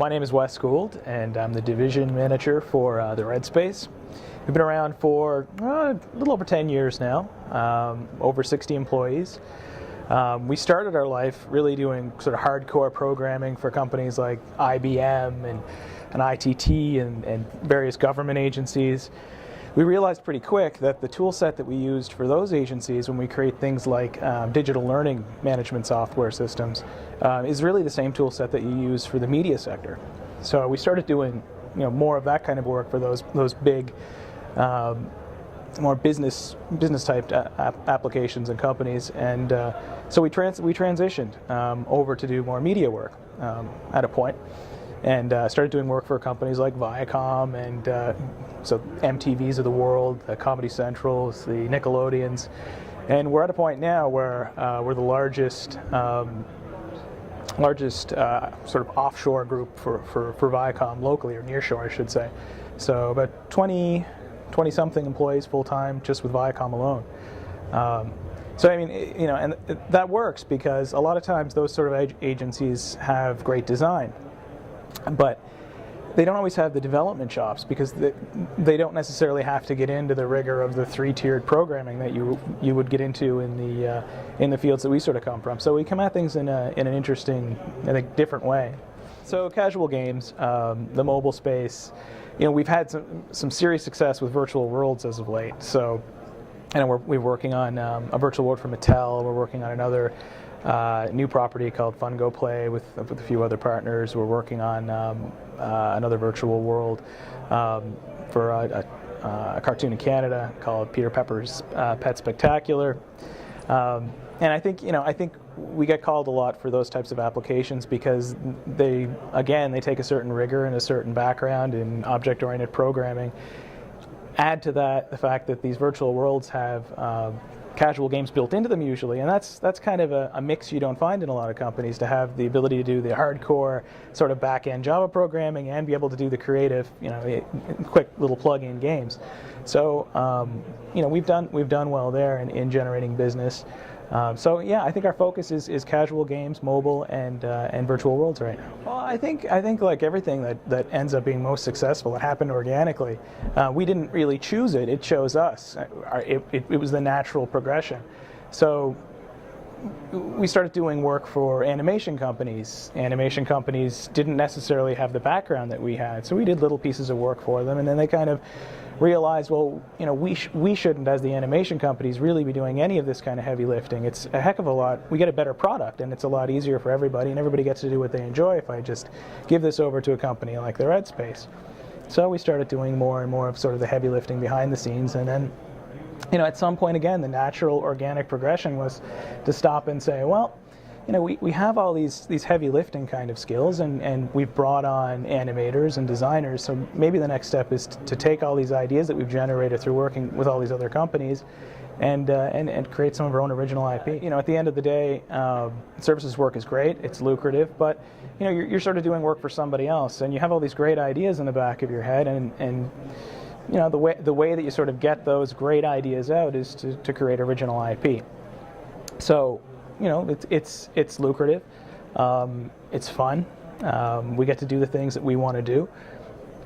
My name is Wes Gould, and I'm the division manager for TheREDspace. We've been around for a little over 10 years now, over 60 employees. We started our life really doing sort of hardcore programming for companies like IBM and ITT and various government agencies. We realized pretty quick that the tool set that we used for those agencies when we create things like digital learning management software systems is really the same tool set that you use for the media sector. So we started doing more of that kind of work for those big, more business type applications and companies, and so we transitioned over to do more media work at a point. And started doing work for companies like Viacom and so MTVs of the world, the Comedy Centrals, the Nickelodeons, and we're at a point now where we're the largest sort of offshore group for Viacom locally, or nearshore, I should say. So about 20 something employees full time just with Viacom alone. So I mean, and that works because a lot of times those sort of agencies have great design, but they don't always have the development chops because they don't necessarily have to get into the rigor of the three-tiered programming that you would get into in the fields that we sort of come from. So we come at things in an interesting, I think, different way. So casual games, the mobile space, we've had some serious success with virtual worlds as of late. So, we're working on a virtual world for Mattel. We're working on another new property called Fun Go Play with a few other partners. We're working on another virtual world for a cartoon in Canada called Peter Pepper's Pet Spectacular. And I think we get called a lot for those types of applications because they take a certain rigor and a certain background in object-oriented programming. Add to that the fact that these virtual worlds have casual games built into them usually, and that's kind of a mix you don't find in a lot of companies, to have the ability to do the hardcore sort of back-end Java programming and be able to do the creative, quick little plug-in games. So we've done well there in generating business. So yeah, I think our focus is casual games, mobile, and virtual worlds right now. Well, I think like everything that ends up being most successful, it happened organically. We didn't really choose it; it chose us. It was the natural progression. So we started doing work for animation companies. Animation companies didn't necessarily have the background that we had, so we did little pieces of work for them, and then they kind of realized, well, we shouldn't, as the animation companies, really be doing any of this kind of heavy lifting. It's a heck of a lot. We get a better product, and it's a lot easier for everybody, and everybody gets to do what they enjoy if I just give this over to a company like TheREDspace. So we started doing more and more of sort of the heavy lifting behind the scenes, and then at some point, again, the natural organic progression was to stop and say, well, we have all these heavy lifting kind of skills, and we've brought on animators and designers, so maybe the next step is to take all these ideas that we've generated through working with all these other companies and create some of our own original IP. At the end of the day, services work is great, it's lucrative, but you're sort of doing work for somebody else, and you have all these great ideas in the back of your head, and the way that you sort of get those great ideas out is to create original IP. So it's lucrative, it's fun, we get to do the things that we want to do,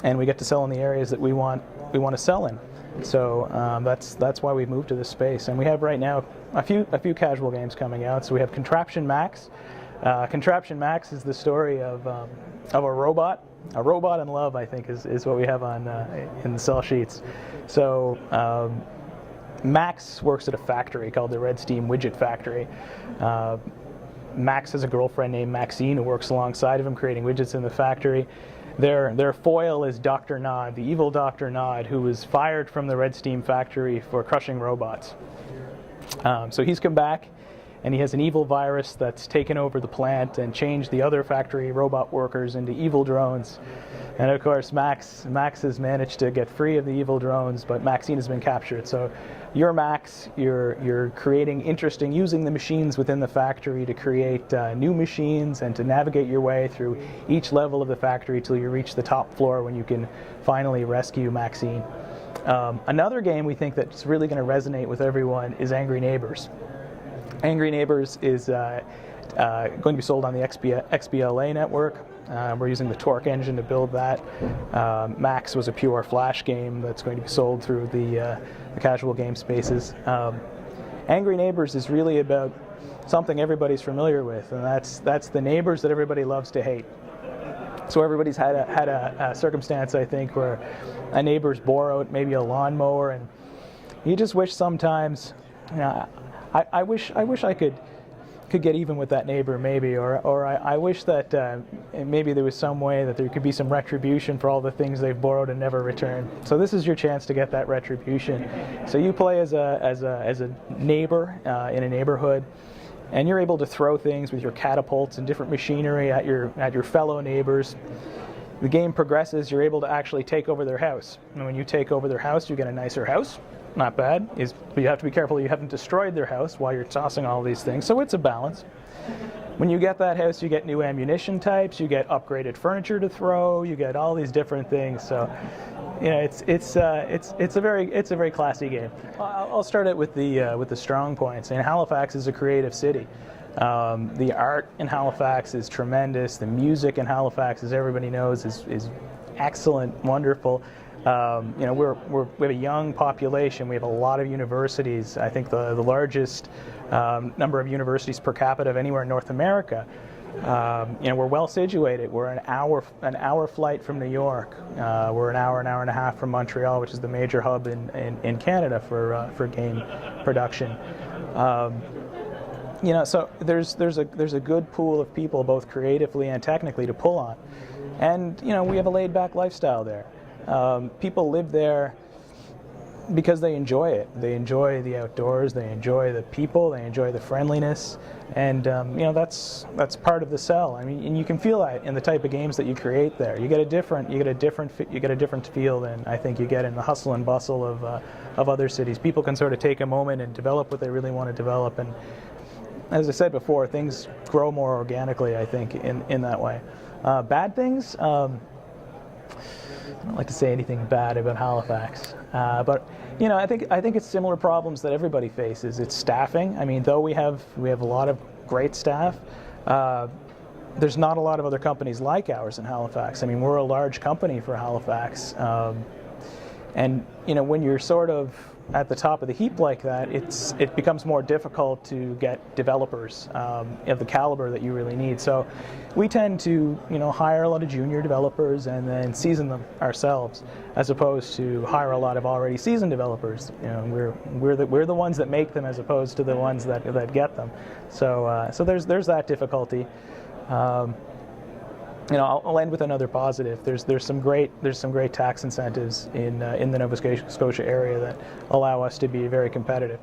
and we get to sell in the areas that we want to sell in. So that's why we've moved to this space, and we have right now a few casual games coming out. So we have Contraption Max. Contraption Max is the story of a robot in love, I think, is what we have on in the sell sheets. So Max works at a factory called the Red Steam Widget Factory. Max has a girlfriend named Maxine who works alongside of him creating widgets in the factory. Their foil is Dr. Nod, the evil Dr. Nod, who was fired from the Red Steam Factory for crushing robots. So he's come back, and he has an evil virus that's taken over the plant and changed the other factory robot workers into evil drones. And of course, Max has managed to get free of the evil drones, but Maxine has been captured. So you're Max, you're creating using the machines within the factory to create new machines and to navigate your way through each level of the factory till you reach the top floor when you can finally rescue Maxine. Another game we think that's really going to resonate with everyone is Angry Neighbors. Angry Neighbors is going to be sold on the XBLA network. We're using the Torque engine to build that. Max was a pure Flash game that's going to be sold through the casual game spaces. Angry Neighbors is really about something everybody's familiar with, and that's the neighbors that everybody loves to hate. So everybody's had a circumstance, I think, where a neighbor's borrowed maybe a lawnmower, and you just wish sometimes, I wish I could get even with that neighbor, maybe, or I wish that maybe there was some way that there could be some retribution for all the things they've borrowed and never returned. So this is your chance to get that retribution. So you play as a neighbor in a neighborhood, and you're able to throw things with your catapults and different machinery at your fellow neighbors. The game progresses, you're able to actually take over their house. And when you take over their house, you get a nicer house. Not bad, but you have to be careful you haven't destroyed their house while you're tossing all these things. So it's a balance. When you get that house, you get new ammunition types, you get upgraded furniture to throw, you get all these different things. So, it's a very classy game. I'll start it with the strong points. And Halifax is a creative city. The art in Halifax is tremendous. The music in Halifax, as everybody knows, is excellent, wonderful. We have a young population. We have a lot of universities. I think the largest number of universities per capita of anywhere in North America. We're well situated. We're an hour flight from New York. We're an hour and a half from Montreal, which is the major hub in Canada for game production. So there's a good pool of people, both creatively and technically, to pull on, and we have a laid-back lifestyle there. People live there because they enjoy it. They enjoy the outdoors. They enjoy the people. They enjoy the friendliness, and that's part of the sell. I mean, and you can feel that in the type of games that you create there. You get a different feel than I think you get in the hustle and bustle of other cities. People can sort of take a moment and develop what they really want to develop, and as I said before, things grow more organically, I think, in that way. Bad things. I don't like to say anything bad about Halifax, but I think it's similar problems that everybody faces. It's staffing. I mean, though we have a lot of great staff, there's not a lot of other companies like ours in Halifax. I mean, we're a large company for Halifax, and when you're sort of at the top of the heap like that, it becomes more difficult to get developers of the caliber that you really need. So we tend to hire a lot of junior developers and then season them ourselves, as opposed to hire a lot of already seasoned developers. We're the ones that make them, as opposed to the ones that get them. So there's that difficulty. I'll end with another positive. There's some great tax incentives in the Nova Scotia area that allow us to be very competitive.